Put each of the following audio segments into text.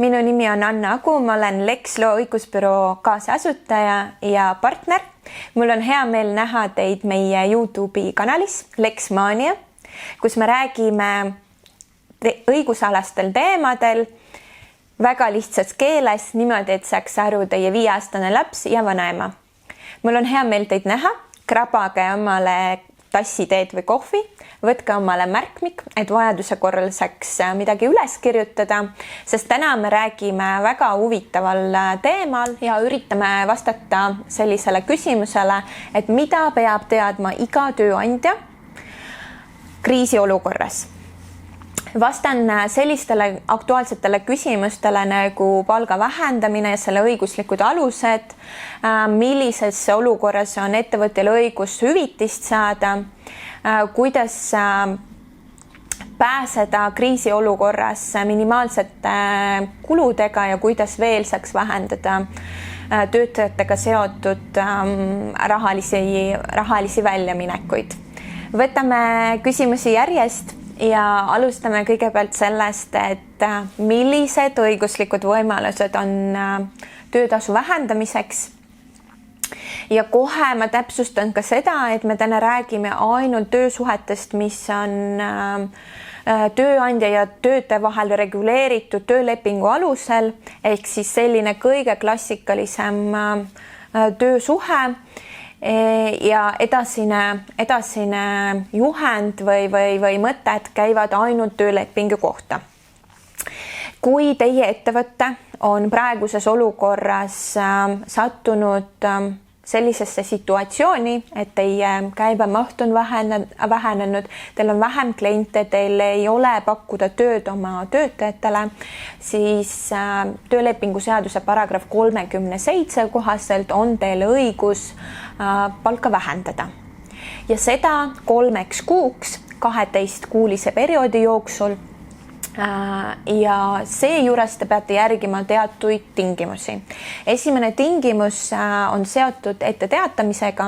Minu nimi on Anna Agu, ma olen Lexlo õigusbüroo kaasasutaja ja partner. Mul on hea meel näha teid meie YouTube'i kanalis Lexmania, kus me räägime õigusalastel teemadel väga lihtsas keeles, niimoodi, et saaks aru teie 5-aastane laps ja vanaema. Mul on hea meel teid näha, krabage omale tassi teed või kohvi, võtke omale märkmik, et vajaduse korral saaks midagi üles kirjutada, sest täna me räägime väga huvitaval teemal ja üritame vastata sellisele küsimusele, et mida peab teadma iga tööandja kriisiolukorras. Vastan sellistele aktuaalsetele küsimustele nagu palga vähendamine ja selle õiguslikud alused, millises olukorras on ettevõtjal õigus hüvitist saada, kuidas pääseda kriisiolukorras minimaalsete kuludega ja kuidas veel saaks vähendada töötajatega seotud rahalisi väljaminekuid. Võtame küsimusi järjest. Ja alustame kõigepealt sellest, et millised õiguslikud võimalused on töötasu vähendamiseks. Ja kohe ma täpsustan ka seda, et me täna räägime ainult töösuhetest, mis on tööandja ja töötaja vahel reguleeritud töölepingu alusel, ehk siis selline kõige klassikalisem töösuhe. Ja edasine juhend või mõtted käivad ainult töölepingu kohta. Kui teie ettevõte on praeguses olukorras sattunud sellisesse situatsiooni, et teie käibemaht on vähenenud, teil on vähem kliente, teil ei ole pakkuda tööd oma töötajatele, siis töölepingu seaduse paragrahv 37 kohaselt on teil õigus palka vähendada. Ja seda 3 kuuks 12-kuulise perioodi jooksul. Ja seejuures te peate järgima teatuid tingimusi. Esimene tingimus on seotud etteteatamisega.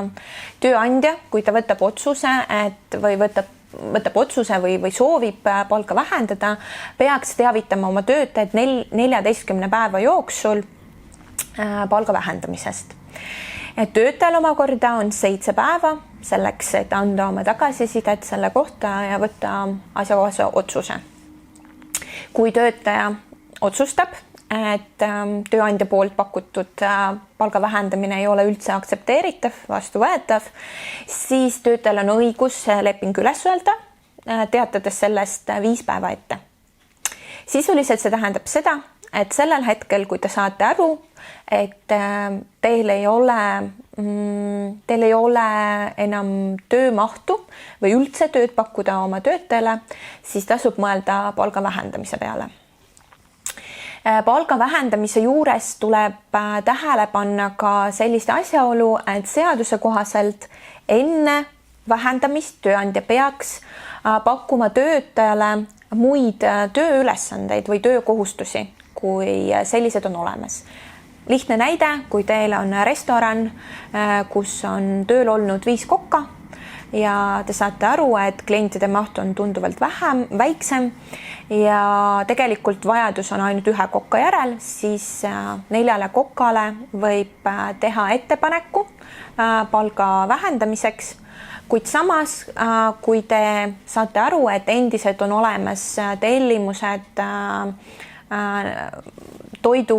Tööandja, kui ta võtab otsuse, võtab otsuse või soovib palka vähendada, peaks teavitama oma töötajad 14 päeva jooksul palga vähendamisest. Töötajal omakorda on 7 päeva selleks, et anda oma tagasisidet selle kohta ja võtta asjakohase otsuse. Kui töötaja otsustab, et tööandja poolt pakutud palga vähendamine ei ole üldse aktsepteeritav, vastuvõetav, siis töötajal on õigus leping üles öelda, teatades sellest 5 päeva ette. Sisuliselt see tähendab seda, et sellel hetkel, kui te saate aru, et teil ei ole enam töömahtu või üldse tööd pakkuda oma töötajale, siis tasub mõelda palga vähendamise peale. Palga vähendamise juures tuleb tähele panna ka sellist asjaolu, et seaduse kohaselt enne vähendamist tööandja peaks pakkuma töötajale muid tööülesandeid või töökohustusi, kui sellised on olemas. Lihtne näide, kui teil on restoran, kus on tööl olnud 5 kokka ja te saate aru, et klientide maht on tunduvalt väiksem ja tegelikult vajadus on ainult 1 kokka järel, siis 4 kokkale võib teha ettepaneku palga vähendamiseks, kuid samas, kui te saate aru, et endiselt on olemas tellimused toidu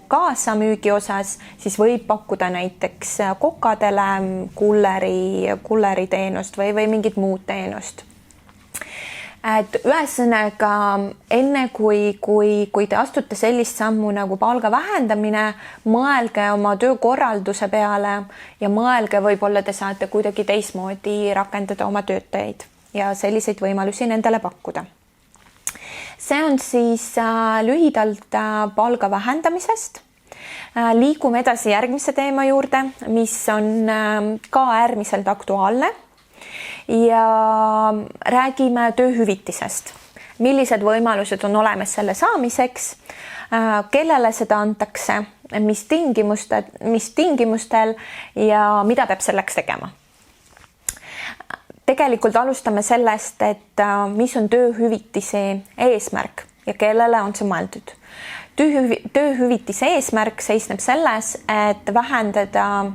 kaasamüügi osas, siis võib pakkuda näiteks kokadele kulleri teenust või mingit muud teenust. Et ühesõnaga, enne kui te astute sellist sammu nagu palga vähendamine, mõelge oma töökorralduse peale ja mõelge, võib-olla te saate kuidagi teismoodi rakendada oma töötajaid ja selliseid võimalusi nendele pakkuda. See on siis lühidalt palga vähendamisest. Liigume edasi järgmise teema juurde, mis on ka äärmiselt aktuaalne ja räägime tööhüvitisest. Millised võimalused on olemas selle saamiseks, kellele seda antakse, mis tingimustel ja mida peab selleks tegema. Tegelikult alustame sellest, et mis on tööhüvitise eesmärk ja kellele on see mõeldud. Tööhüvitise eesmärk seisneb selles, et vähendada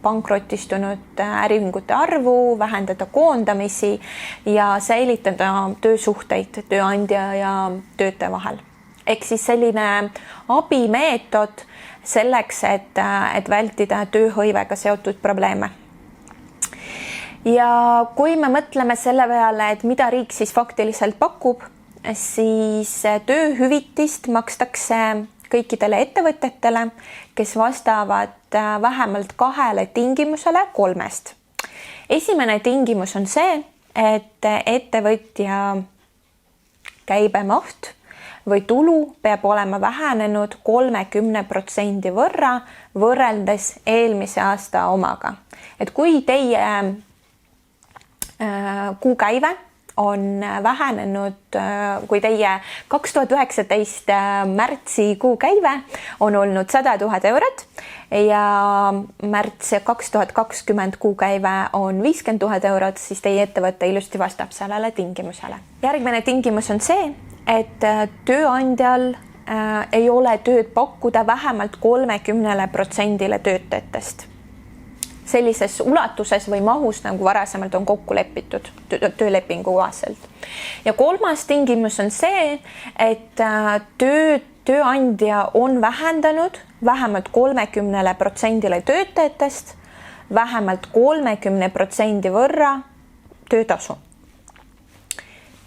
pankrotistunud äriühingute arvu, vähendada koondamisi ja säilitada töösuhteid tööandja ja töötaja vahel. Ehk siis selline abimeetod selleks, et vältida tööhõivega seotud probleeme. Ja kui me mõtleme selle peale, et mida riik siis faktiliselt pakub, siis tööhüvitist makstakse kõikidele ettevõtetele, kes vastavad vähemalt 2 tingimusele 3. Esimene tingimus on see, et ettevõtja käibemaht või tulu peab olema vähenenud 30% võrra võrreldes eelmise aasta omaga. Et kui teie kuukäive on vähenenud, kui teie 2019 märtsi kuukäive on olnud 100 000 eurot ja märts 2020 kuukäive on 50 000 eurot, siis teie ettevõte ilusti vastab sellele tingimusele. Järgmine tingimus on see, et tööandjal ei ole tööd pakkuda vähemalt 30% töötajatest. Sellises ulatuses või mahus, nagu varasemalt on kokku lepitud töölepingu kohaselt. Ja 3. tingimus on see, et tööandja on vähendanud vähemalt 30% töötajatest vähemalt 30% võrra töötasu.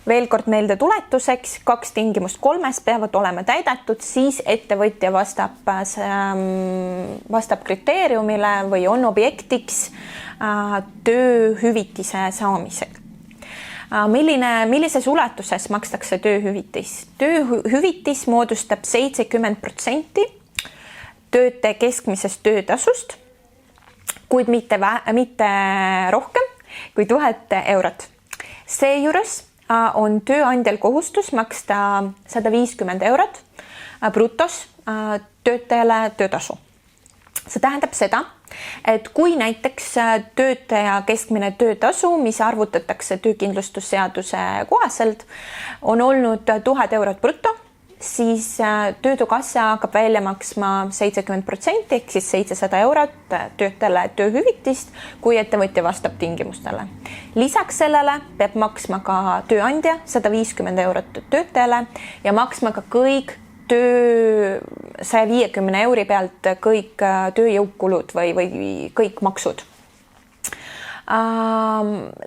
Veel kord meelde tuletuseks, 2 tingimust 3 peavad olema täidetud, siis ettevõtja vastab kriteeriumile või on objektiks tööhüvitise saamisel. Millises ulatuses makstakse tööhüvitis? Tööhüvitis moodustab 70% töötaja keskmisest töötasust, kuid mitte rohkem kui 1000 eurot. Seejuures on tööandjal kohustus maksta 150 eurot brutos töötajale töötasu. See tähendab seda, et kui näiteks töötaja keskmine töötasu, mis arvutatakse töökindlustusseaduse kohaselt, on olnud 1000 eurot bruto, siis Töötukassa hakkab välja maksma 70% ehk siis 700 eurot töötajale tööhüvitist, kui ettevõtja vastab tingimustele. Lisaks sellele peab maksma ka tööandja 150 eurot töötajale ja maksma ka kõik 150 euri pealt kõik tööjõukulud või kõik maksud.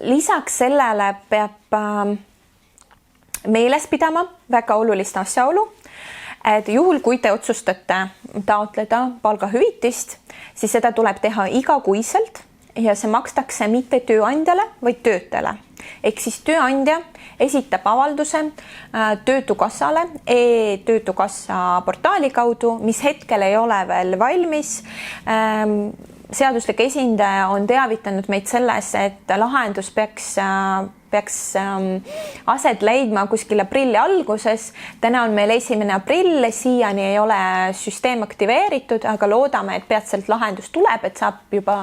Lisaks sellele peab meeles pidama väga olulist asjaolu, et juhul, kui te otsustate taotleda palgahüvitist, siis seda tuleb teha igakuiselt ja see makstakse mitte tööandjale, vaid töötajale. Ehk siis tööandja esitab avalduse Töötukassale e-Töötukassa portaali kaudu, mis hetkel ei ole veel valmis. Seaduslik esindaja on teavitanud meid selles, et lahendus peaks aset leidma kuskil aprilli alguses. Täna on meil 1. aprill, siiani ei ole süsteem aktiveeritud, aga loodame, et peatselt lahendus tuleb, et saab juba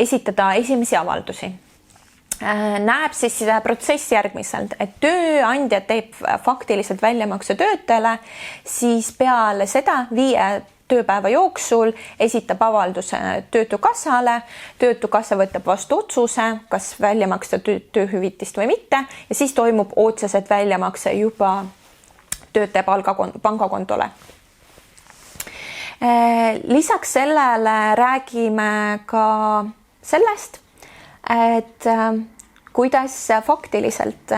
esitada esimesi avaldusi. Näeb siis seda protsessi järgmiselt, et tööandja teeb faktiliselt väljamakse töötajale, siis peale seda 5 tööpäeva jooksul esitab avalduse Töötukassale, Töötukassa võtab vastu otsuse, kas välja maksta tööhüvitist või mitte ja siis toimub otseselt väljamakse juba töötaja pangakontole. Lisaks sellele räägime ka sellest, et kuidas faktiliselt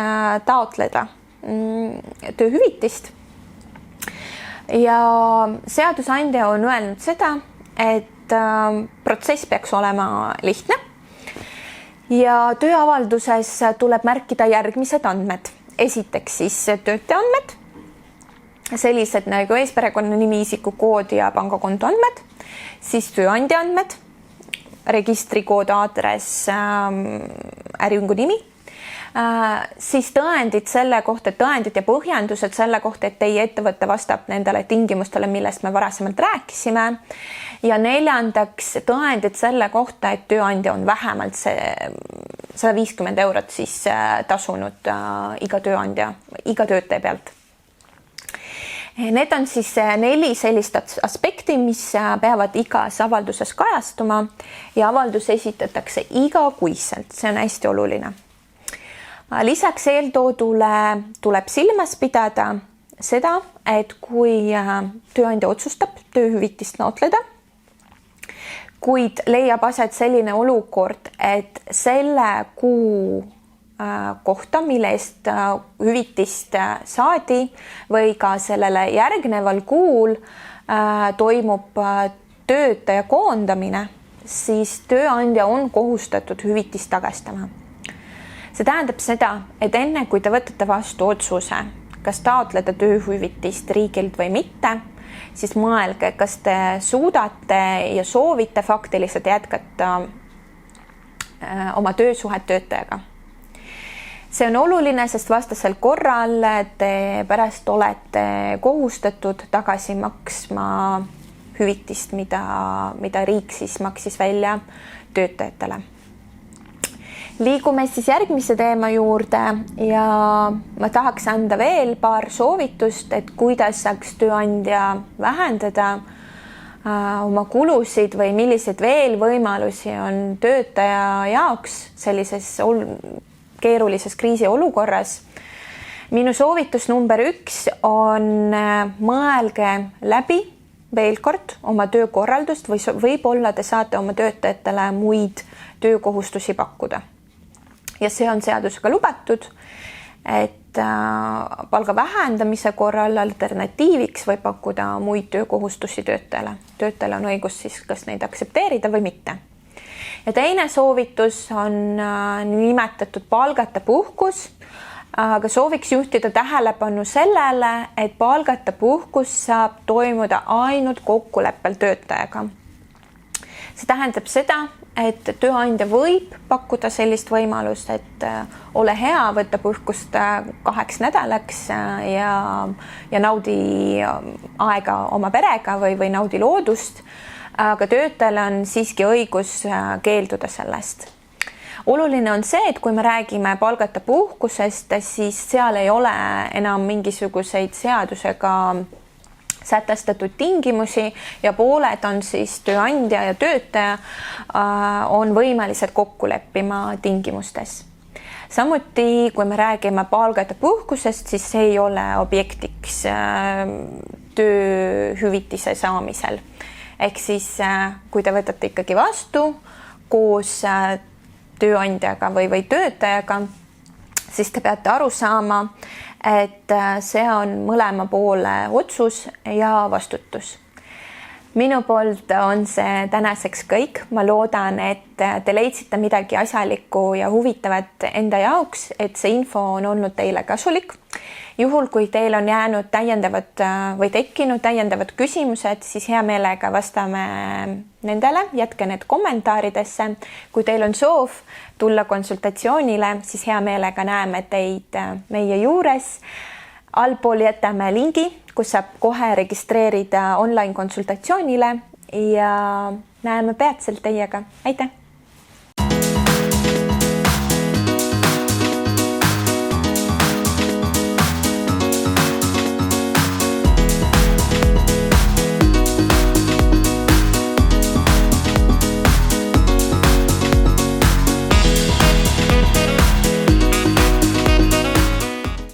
taotleda tööhüvitist. Ja seadusandja on öelnud seda, et protsess peaks olema lihtne ja tööavalduses tuleb märkida järgmised andmed. Esiteks siis töötaja andmed, sellised nagu eesperekonnanimi, isikukood ja pangakonto andmed, siis tööandja andmed, registrikood, aadress, äriühingu nimi, siis tõendid selle kohta, tõendid ja põhjendused selle kohta, et teie ettevõte vastab nendele tingimustele, millest me varasemalt rääkisime. Ja 4. tõendid selle kohta, et tööandja on vähemalt 150 eurot siis tasunud iga töötaja pealt. Need on siis 4 sellist aspekti, mis peavad igas avalduses kajastuma ja avaldus esitatakse igakuiselt, see on hästi oluline. Lisaks eeltoodule tuleb silmas pidada seda, et kui tööandja otsustab tööhüvitist taotleda, kuid leiab aset selline olukord, et selle kuu kohta, mille eest hüvitist saadi või ka sellele järgneval kuul toimub töötaja koondamine, siis tööandja on kohustatud hüvitist tagastama. See tähendab seda, et enne kui te võtate vastu otsuse, kas taotleda tööhüvitist riigilt või mitte, siis mõelge, kas te suudate ja soovite faktiliselt jätkata oma töösuhet töötajaga. See on oluline, sest vastasel korral te pärast olete kohustatud tagasi maksma hüvitist, mida riik siis maksis välja töötajatele. Liigume siis järgmise teema juurde ja ma tahaks anda veel paar soovitust, et kuidas saaks tööandja vähendada oma kulusid või milliseid veel võimalusi on töötaja jaoks sellises keerulises kriisiolukorras. Minu soovitus number 1 on mõelge läbi veel kord oma töökorraldust või võib-olla te saate oma töötajatele muid töökohustusi pakkuda. Ja see on seadusega lubatud, et palga vähendamise korral alternatiiviks võib pakkuda muid töökohustusi töötajale. Töötajal on õigus siis kas neid aktsepteerida või mitte. Ja teine soovitus on nimetatud palgata puhkus, aga sooviks juhtida tähelepanu sellele, et palgata puhkus saab toimuda ainult kokkuleppel töötajaga. See tähendab seda, et tööandja võib pakkuda sellist võimalust, et ole hea, võtta puhkust 2 nädalaks ja naudi aega oma perega või naudi loodust, aga töötajal on siiski õigus keelduda sellest. Oluline on see, et kui me räägime palgata puhkusest, siis seal ei ole enam mingisuguseid seadusega sätestatud tingimusi ja pooled on siis tööandja ja töötaja on võimelised kokku leppima tingimustes. Samuti, kui me räägime palgata puhkusest, siis see ei ole objektiks tööhüvitise saamisel. Ehk siis, kui te võtate ikkagi vastu koos tööandjaga või töötajaga, siis te peate aru saama, et see on mõlema poole otsus ja vastutus. Minu poolt on see tänaseks kõik. Ma loodan, et te leidsite midagi asjalikku ja huvitavat enda jaoks, et see info on olnud teile kasulik. Juhul, kui teil on jäänud täiendavad või tekkinud täiendavad küsimused, siis hea meelega vastame nendele, jätke need kommentaaridesse. Kui teil on soov tulla konsultatsioonile, siis hea meelega näeme teid meie juures. Allpool jätame lingi, kus saab kohe registreerida online konsultatsioonile ja näeme peatselt teiega. Aitäh!